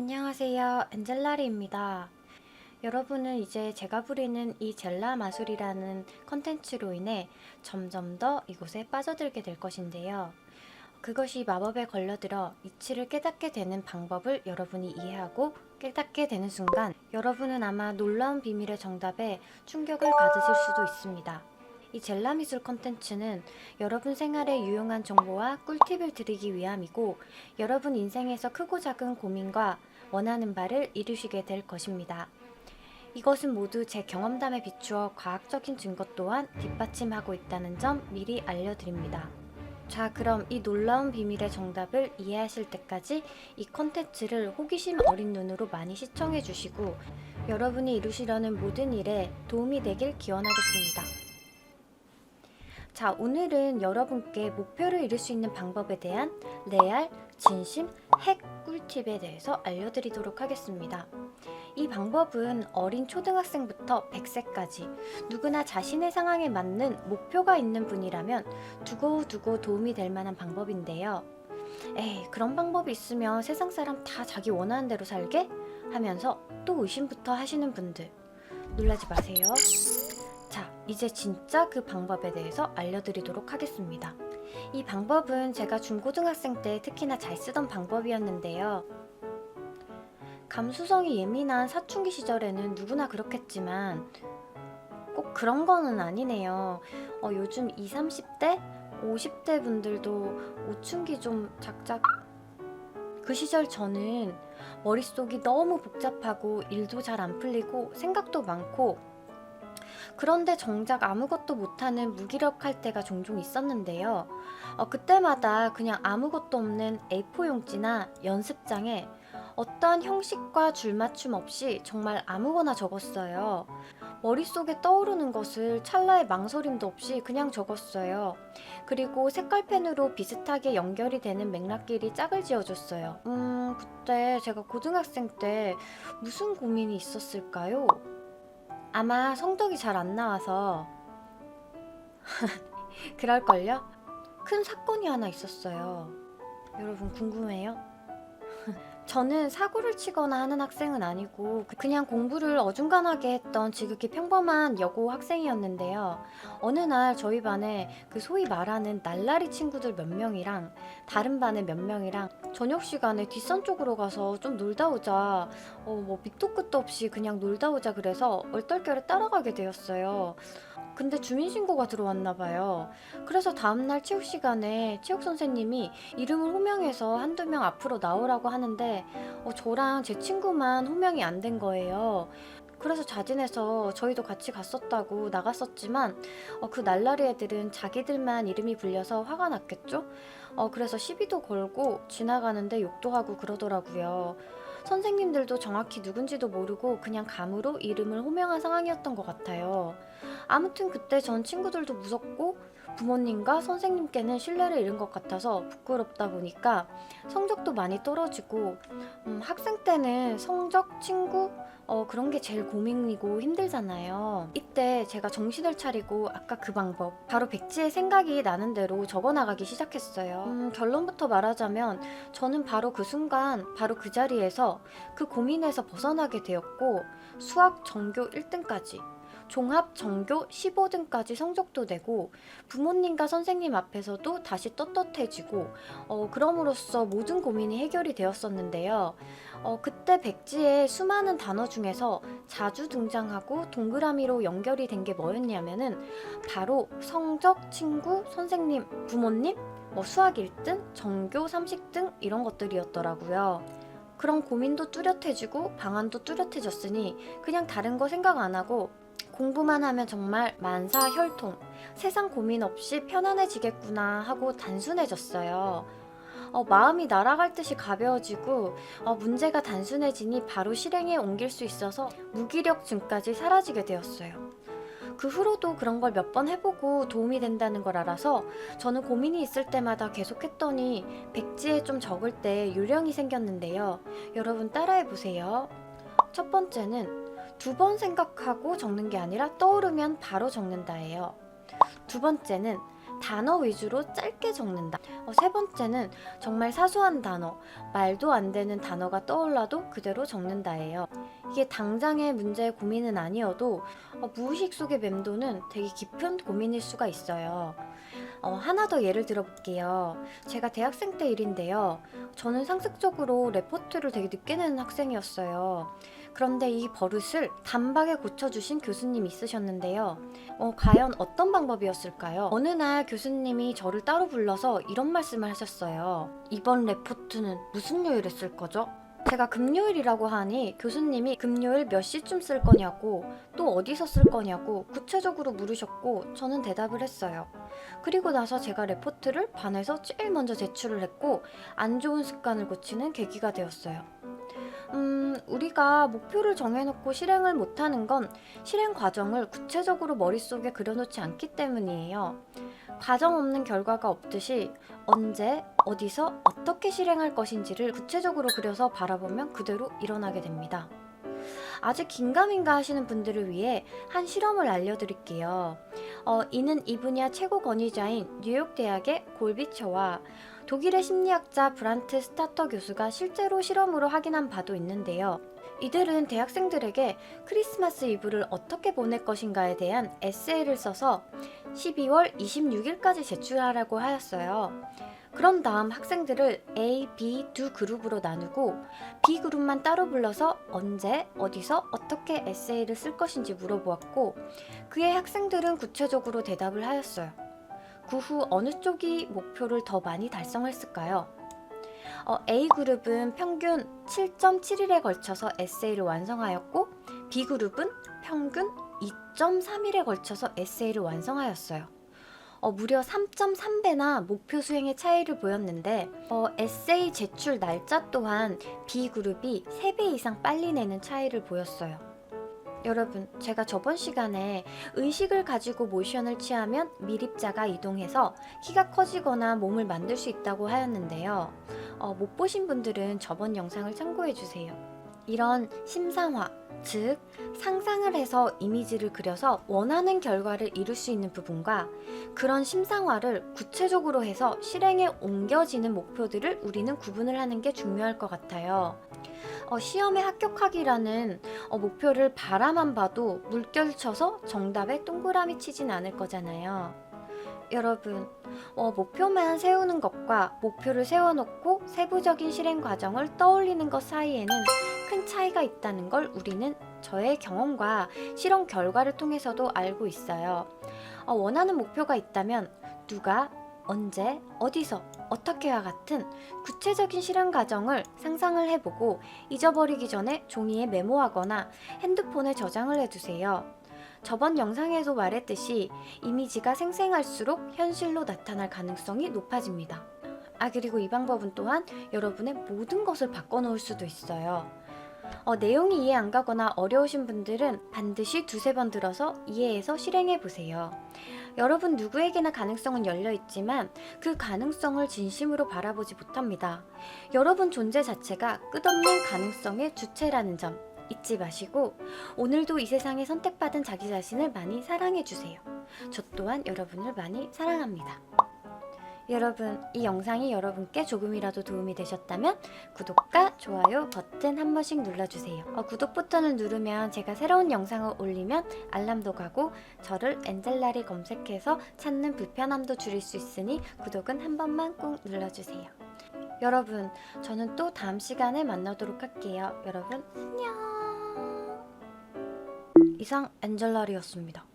안녕하세요. 엔젤라리입니다. 여러분은 이제 제가 부리는 이 젤라 마술이라는 컨텐츠로 인해 점점 더 이곳에 빠져들게 될 것인데요. 그것이 마법에 걸려들어 이치를 깨닫게 되는 방법을 여러분이 이해하고 깨닫게 되는 순간 여러분은 아마 놀라운 비밀의 정답에 충격을 받으실 수도 있습니다. 이 젤라 미술 컨텐츠는 여러분 생활에 유용한 정보와 꿀팁을 드리기 위함이고 여러분 인생에서 크고 작은 고민과 원하는 바를 이루시게 될 것입니다. 이것은 모두 제 경험담에 비추어 과학적인 증거 또한 뒷받침하고 있다는 점 미리 알려드립니다. 자, 그럼 이 놀라운 비밀의 정답을 이해하실 때까지 이 컨텐츠를 호기심 어린 눈으로 많이 시청해 주시고 여러분이 이루시려는 모든 일에 도움이 되길 기원하겠습니다. 자, 오늘은 여러분께 목표를 이룰 수 있는 방법에 대한 레알, 진심, 핵 꿀팁에 대해서 알려드리도록 하겠습니다. 이 방법은 어린 초등학생부터 100세까지 누구나 자신의 상황에 맞는 목표가 있는 분이라면 두고두고 도움이 될 만한 방법인데요. 에이, 그런 방법이 있으면 세상 사람 다 자기 원하는 대로 살게? 하면서 또 의심부터 하시는 분들 놀라지 마세요. 자, 이제 진짜 그 방법에 대해서 알려드리도록 하겠습니다. 이 방법은 제가 중고등학생 때 특히나 잘 쓰던 방법이었는데요. 감수성이 예민한 사춘기 시절에는 누구나 그렇겠지만 꼭 그런 거는 아니네요. 요즘 20, 30대, 50대 분들도 오춘기 좀 작작. 그 시절 저는 머릿속이 너무 복잡하고 일도 잘 안 풀리고 생각도 많고 그런데 정작 아무것도 못하는 무기력할 때가 종종 있었는데요. 그때마다 그냥 아무것도 없는 A4 용지나 연습장에 어떠한 형식과 줄맞춤 없이 정말 아무거나 적었어요. 머릿속에 떠오르는 것을 찰나의 망설임도 없이 그냥 적었어요. 그리고 색깔펜으로 비슷하게 연결이 되는 맥락끼리 짝을 지어줬어요. 그때 제가 고등학생 때 무슨 고민이 있었을까요? 아마 성적이 잘 안 나와서 그럴걸요? 큰 사건이 하나 있었어요. 여러분 궁금해요? 저는 사고를 치거나 하는 학생은 아니고 그냥 공부를 어중간하게 했던 지극히 평범한 여고 학생이었는데요. 어느 날 저희 반에 그 소위 말하는 날라리 친구들 몇 명이랑 다른 반의 몇 명이랑 저녁 시간에 뒷산 쪽으로 가서 좀 놀다 오자, 뭐 밑도 끝도 없이 그냥 놀다 오자 그래서 얼떨결에 따라가게 되었어요. 근데 주민신고가 들어왔나 봐요. 그래서 다음날 체육 시간에 체육 선생님이 이름을 호명해서 한두 명 앞으로 나오라고 하는데 저랑 제 친구만 호명이 안 된 거예요. 그래서 자진해서 저희도 같이 갔었다고 나갔었지만 그 날라리 애들은 자기들만 이름이 불려서 화가 났겠죠? 그래서 시비도 걸고 지나가는데 욕도 하고 그러더라고요. 선생님들도 정확히 누군지도 모르고 그냥 감으로 이름을 호명한 상황이었던 것 같아요. 아무튼 그때 전 친구들도 무섭고 부모님과 선생님께는 신뢰를 잃은 것 같아서 부끄럽다 보니까 성적도 많이 떨어지고 학생 때는 성적, 친구 그런 게 제일 고민이고 힘들잖아요. 이때 제가 정신을 차리고 아까 그 방법 바로 백지에 생각이 나는 대로 적어나가기 시작했어요. 결론부터 말하자면 저는 바로 그 순간 바로 그 자리에서 그 고민에서 벗어나게 되었고 수학 전교 1등까지 종합 전교 15등까지 성적도 내고 부모님과 선생님 앞에서도 다시 떳떳해지고 그럼으로써 모든 고민이 해결이 되었었는데요. 그때 백지의 수많은 단어 중에서 자주 등장하고 동그라미로 연결이 된 게 뭐였냐면은 바로 성적, 친구, 선생님, 부모님, 수학 1등, 전교 30등 이런 것들이었더라고요. 그런 고민도 뚜렷해지고 방안도 뚜렷해졌으니 그냥 다른 거 생각 안 하고 공부만 하면 정말 만사혈통, 세상 고민 없이 편안해지겠구나 하고 단순해졌어요. 마음이 날아갈 듯이 가벼워지고 문제가 단순해지니 바로 실행에 옮길 수 있어서 무기력증까지 사라지게 되었어요. 그 후로도 그런 걸 몇 번 해보고 도움이 된다는 걸 알아서 저는 고민이 있을 때마다 계속했더니 백지에 좀 적을 때 요령이 생겼는데요. 여러분 따라해보세요. 첫 번째는 2번 생각하고 적는 게 아니라 떠오르면 바로 적는다예요. 두 번째는 단어 위주로 짧게 적는다. 세 번째는 정말 사소한 단어, 말도 안 되는 단어가 떠올라도 그대로 적는다예요. 이게 당장의 문제의 고민은 아니어도 무의식 속의 맴도는 되게 깊은 고민일 수가 있어요. 하나 더 예를 들어볼게요. 제가 대학생 때 일인데요. 저는 상습적으로 레포트를 되게 늦게 내는 학생이었어요. 그런데 이 버릇을 단박에 고쳐주신 교수님이 있으셨는데요. 과연 어떤 방법이었을까요? 어느 날 교수님이 저를 따로 불러서 이런 말씀을 하셨어요. 이번 레포트는 무슨 요일에 쓸 거죠? 제가 금요일이라고 하니 교수님이 금요일 몇 시쯤 쓸 거냐고, 또 어디서 쓸 거냐고 구체적으로 물으셨고 저는 대답을 했어요. 그리고 나서 제가 레포트를 반에서 제일 먼저 제출을 했고 안 좋은 습관을 고치는 계기가 되었어요. 우리가 목표를 정해놓고 실행을 못하는 건 실행 과정을 구체적으로 머릿속에 그려놓지 않기 때문이에요. 과정 없는 결과가 없듯이 언제, 어디서, 어떻게 실행할 것인지를 구체적으로 그려서 바라보면 그대로 일어나게 됩니다. 아직 긴가민가 하시는 분들을 위해 한 실험을 알려드릴게요. 이는 이 분야 최고 권위자인 뉴욕 대학의 골비처와 독일의 심리학자 브란트 스타터 교수가 실제로 실험으로 확인한 바도 있는데요. 이들은 대학생들에게 크리스마스 이브를 어떻게 보낼 것인가에 대한 에세이를 써서 12월 26일까지 제출하라고 하였어요. 그런 다음 학생들을 A, B 두 그룹으로 나누고 B 그룹만 따로 불러서 언제, 어디서, 어떻게 에세이를 쓸 것인지 물어보았고 그의 학생들은 구체적으로 대답을 하였어요. 그 후 어느 쪽이 목표를 더 많이 달성했을까요? A그룹은 평균 7.7일에 걸쳐서 에세이를 완성하였고 B그룹은 평균 2.3일에 걸쳐서 에세이를 완성하였어요. 무려 3.3배나 목표 수행의 차이를 보였는데 에세이 제출 날짜 또한 B그룹이 3배 이상 빨리 내는 차이를 보였어요. 여러분, 제가 저번 시간에 의식을 가지고 모션을 취하면 미립자가 이동해서 키가 커지거나 몸을 만들 수 있다고 하였는데요. 못 보신 분들은 저번 영상을 참고해주세요. 이런 심상화, 즉 상상을 해서 이미지를 그려서 원하는 결과를 이룰 수 있는 부분과 그런 심상화를 구체적으로 해서 실행에 옮겨지는 목표들을 우리는 구분을 하는 게 중요할 것 같아요. 시험에 합격하기라는 목표를 바라만 봐도 물결쳐서 정답에 동그라미 치진 않을 거잖아요. 여러분, 목표만 세우는 것과 목표를 세워놓고 세부적인 실행 과정을 떠올리는 것 사이에는 큰 차이가 있다는 걸 우리는 저의 경험과 실험 결과를 통해서도 알고 있어요. 원하는 목표가 있다면 누가, 언제, 어디서, 어떻게와 같은 구체적인 실행 과정을 상상을 해보고 잊어버리기 전에 종이에 메모하거나 핸드폰에 저장을 해두세요. 저번 영상에도 말했듯이 이미지가 생생할수록 현실로 나타날 가능성이 높아집니다. 그리고 이 방법은 또한 여러분의 모든 것을 바꿔놓을 수도 있어요. 내용이 이해 안 가거나 어려우신 분들은 반드시 두세 번 들어서 이해해서 실행해 보세요. 여러분 누구에게나 가능성은 열려있지만 그 가능성을 진심으로 바라보지 못합니다. 여러분 존재 자체가 끝없는 가능성의 주체라는 점 잊지 마시고 오늘도 이 세상에 선택받은 자기 자신을 많이 사랑해주세요. 저 또한 여러분을 많이 사랑합니다. 여러분, 이 영상이 여러분께 조금이라도 도움이 되셨다면 구독과 좋아요 버튼 한 번씩 눌러주세요. 구독 버튼을 누르면 제가 새로운 영상을 올리면 알람도 가고 저를 엔젤라리 검색해서 찾는 불편함도 줄일 수 있으니 구독은 한 번만 꼭 눌러주세요. 여러분, 저는 또 다음 시간에 만나도록 할게요. 여러분, 안녕. 이상 엔젤라리였습니다.